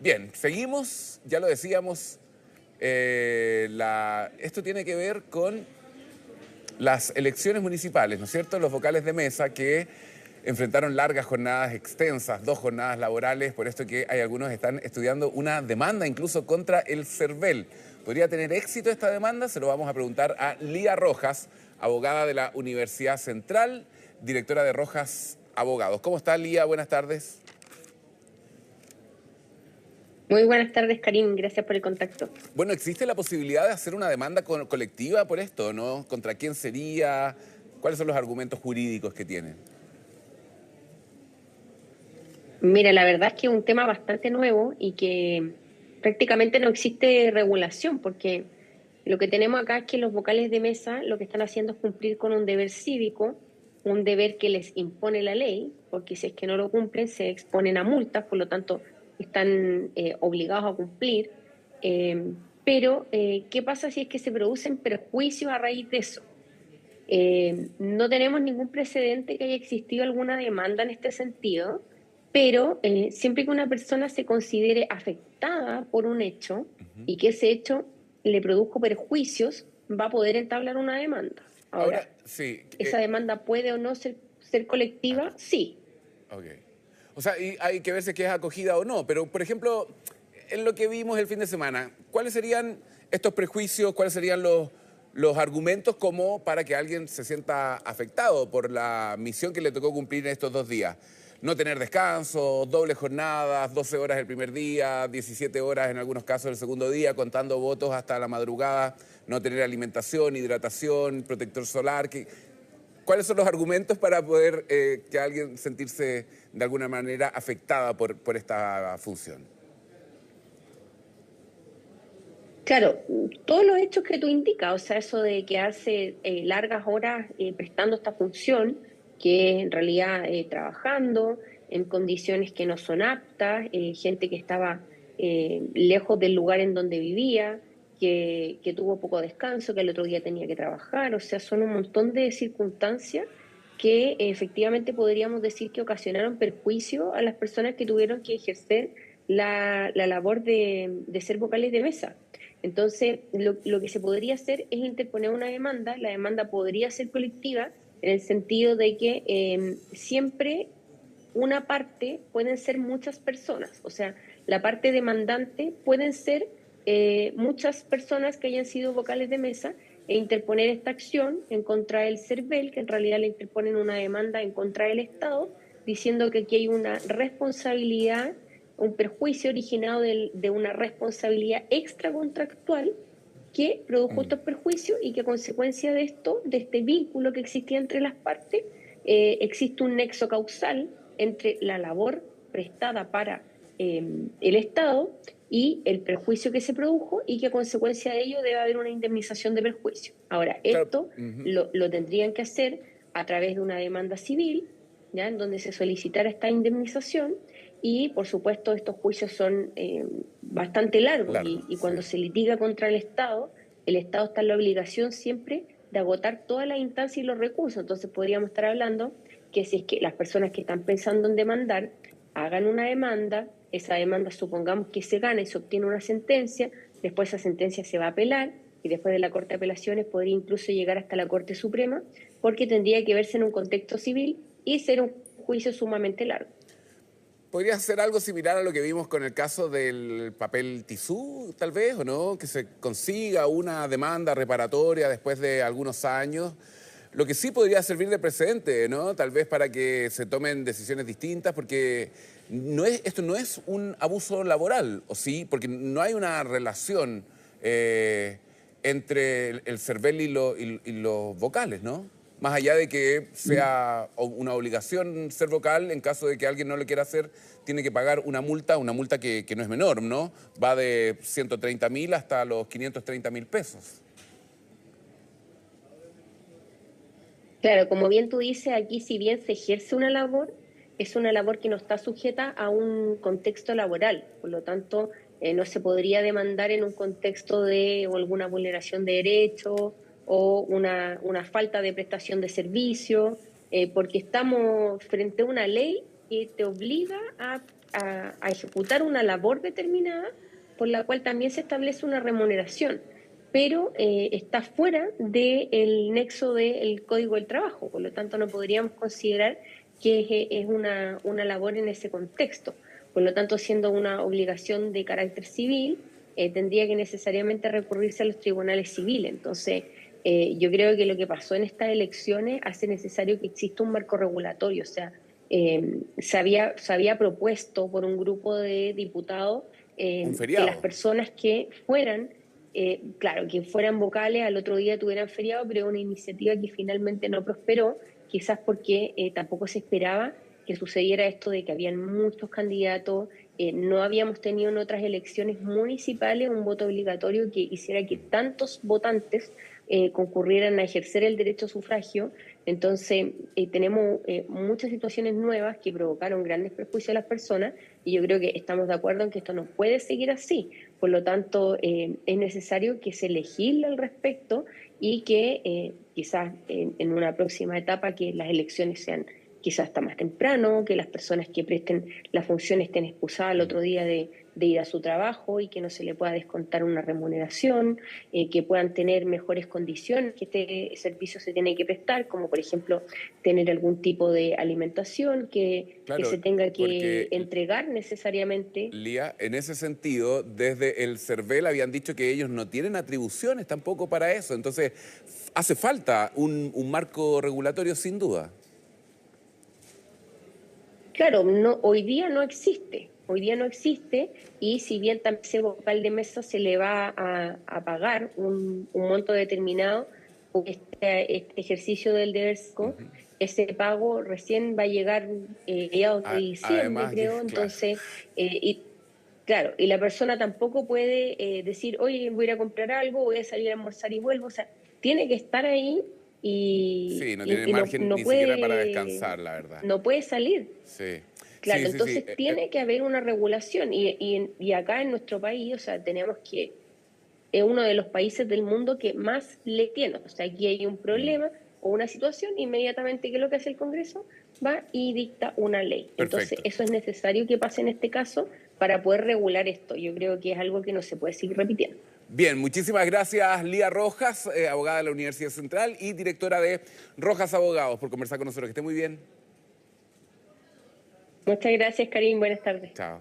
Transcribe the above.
Bien, seguimos, ya lo decíamos, esto tiene que ver con las elecciones municipales, ¿no es cierto? Los vocales de mesa que enfrentaron largas jornadas extensas, 2 jornadas laborales, por esto que hay algunos que están estudiando una demanda incluso contra el CERVEL. ¿Podría tener éxito esta demanda? Se lo vamos a preguntar a Lía Rojas, abogada de la Universidad Central, directora de Rojas Abogados. ¿Cómo está, Lía? Buenas tardes. Muy buenas tardes, Karim. Gracias por el contacto. Bueno, ¿existe la posibilidad de hacer una demanda colectiva por esto, no? ¿Contra quién sería? ¿Cuáles son los argumentos jurídicos que tienen? Mira, la verdad es que es un tema bastante nuevo y que prácticamente no existe regulación, porque lo que tenemos acá es que los vocales de mesa lo que están haciendo es cumplir con un deber cívico, un deber que les impone la ley, porque si es que no lo cumplen se exponen a multas, por lo tanto están obligados a cumplir. Pero, ¿qué pasa si es que se producen perjuicios a raíz de eso? No tenemos ningún precedente que haya existido alguna demanda en este sentido, pero siempre que una persona se considere afectada por un hecho y que ese hecho le produjo perjuicios, va a poder entablar una demanda. Ahora, Ahora, sí. ¿esa demanda puede o no ser colectiva? Sí. Ok. O sea, y hay que ver si es que es acogida o no, pero por ejemplo, en lo que vimos el fin de semana, ¿cuáles serían estos prejuicios, cuáles serían los argumentos como para que alguien se sienta afectado por la misión que le tocó cumplir en estos 2 días? No tener descanso, dobles jornadas, 12 horas el primer día, 17 horas en algunos casos el segundo día, contando votos hasta la madrugada, no tener alimentación, hidratación, protector solar. ¿Cuáles son los argumentos para poder que alguien sentirse de alguna manera afectada por esta función? Claro, todos los hechos que tú indicas, o sea, eso de quedarse largas horas prestando esta función, que es en realidad trabajando en condiciones que no son aptas, gente que estaba lejos del lugar en donde vivía, que tuvo poco descanso, que el otro día tenía que trabajar, o sea, son un montón de circunstancias que efectivamente podríamos decir que ocasionaron perjuicio a las personas que tuvieron que ejercer la labor de ser vocales de mesa. Entonces, lo que se podría hacer es interponer una demanda. La demanda podría ser colectiva en el sentido de que siempre una parte pueden ser muchas personas. O sea, la parte demandante pueden ser muchas personas que hayan sido vocales de mesa e interponer esta acción en contra del CERVEL, que en realidad le interponen una demanda en contra del Estado, diciendo que aquí hay una responsabilidad, un perjuicio originado de una responsabilidad extracontractual que produjo estos perjuicios y que a consecuencia de esto, de este vínculo que existía entre las partes, existe un nexo causal entre la labor prestada para el Estado y el perjuicio que se produjo y que a consecuencia de ello debe haber una indemnización de perjuicio. Ahora, Claro. esto lo tendrían que hacer a través de una demanda civil, ¿ya? En donde se solicitara esta indemnización y, por supuesto, estos juicios son bastante largos Largo, y sí. cuando se litiga contra el Estado está en la obligación siempre de agotar todas las instancias y los recursos. Entonces podríamos estar hablando que si es que las personas que están pensando en demandar hagan una demanda, esa demanda supongamos que se gana y se obtiene una sentencia, después esa sentencia se va a apelar y después de la Corte de Apelaciones podría incluso llegar hasta la Corte Suprema porque tendría que verse en un contexto civil y ser un juicio sumamente largo. ¿Podría ser algo similar a lo que vimos con el caso del papel tisú, tal vez, o no? Que se consiga una demanda reparatoria después de algunos años. Lo que sí podría servir de precedente, ¿no? Tal vez para que se tomen decisiones distintas, porque esto no es un abuso laboral, ¿o sí? Porque no hay una relación entre el CERVEL y los vocales, ¿no? Más allá de que sea una obligación ser vocal, en caso de que alguien no lo quiera hacer, tiene que pagar una multa que no es menor, ¿no? Va de 130.000 hasta los 530.000 pesos. Claro, como bien tú dices, aquí si bien se ejerce una labor, es una labor que no está sujeta a un contexto laboral. Por lo tanto, no se podría demandar en un contexto de o alguna vulneración de derechos o una falta de prestación de servicio, porque estamos frente a una ley que te obliga a a ejecutar una labor determinada por la cual también se establece una remuneración, pero está fuera del nexo del Código del Trabajo, por lo tanto no podríamos considerar que es una labor en ese contexto. Por lo tanto, siendo una obligación de carácter civil, tendría que necesariamente recurrirse a los tribunales civiles. Entonces, yo creo que lo que pasó en estas elecciones hace necesario que exista un marco regulatorio. O sea, se había propuesto por un grupo de diputados Un que las feriado. personas que fueran, claro, que fueran vocales al otro día tuvieran feriado, pero una iniciativa que finalmente no prosperó, quizás porque tampoco se esperaba que sucediera esto de que habían muchos candidatos, no habíamos tenido en otras elecciones municipales un voto obligatorio que hiciera que tantos votantes concurrieran a ejercer el derecho a sufragio. Entonces, tenemos muchas situaciones nuevas que provocaron grandes perjuicios a las personas y yo creo que estamos de acuerdo en que esto no puede seguir así. Por lo tanto, es necesario que se legisle al respecto y que quizás en una próxima etapa que las elecciones sean quizás hasta más temprano, que las personas que presten la función estén excusadas el otro día de ir a su trabajo y que no se le pueda descontar una remuneración, que puedan tener mejores condiciones, que este servicio se tiene que prestar, como por ejemplo tener algún tipo de alimentación que Claro, se tenga que porque entregar necesariamente. Lía, en ese sentido, desde el CERVEL habían dicho que ellos no tienen atribuciones tampoco para eso. Entonces, hace falta un marco regulatorio sin duda. Claro, no, hoy día no existe. Hoy día no existe y si bien también ese vocal de mesa se le va a pagar un monto determinado por este ejercicio del deber cívico, ese pago recién va a llegar mediados de diciembre, Además, creo. claro, Entonces, y claro, y la persona tampoco puede decir, oye, voy a ir a comprar algo, voy a salir a almorzar y vuelvo. O sea, tiene que estar ahí sí, no tiene y margen no ni siquiera para descansar, la verdad. no puede salir. Sí, Claro, sí, sí, sí. entonces tiene que haber una regulación y acá en nuestro país, o sea, tenemos que, es uno de los países del mundo que más le tiene, o sea, aquí hay un problema o una situación, inmediatamente, ¿qué es lo que hace el Congreso? Va y dicta una ley. Entonces, Perfecto. eso es necesario que pase en este caso para poder regular esto. Yo creo que es algo que no se puede seguir repitiendo. Bien, muchísimas gracias, Lía Rojas, abogada de la Universidad Central y directora de Rojas Abogados, por conversar con nosotros. Que esté muy bien. Muchas gracias, Karim. Buenas tardes. Chao.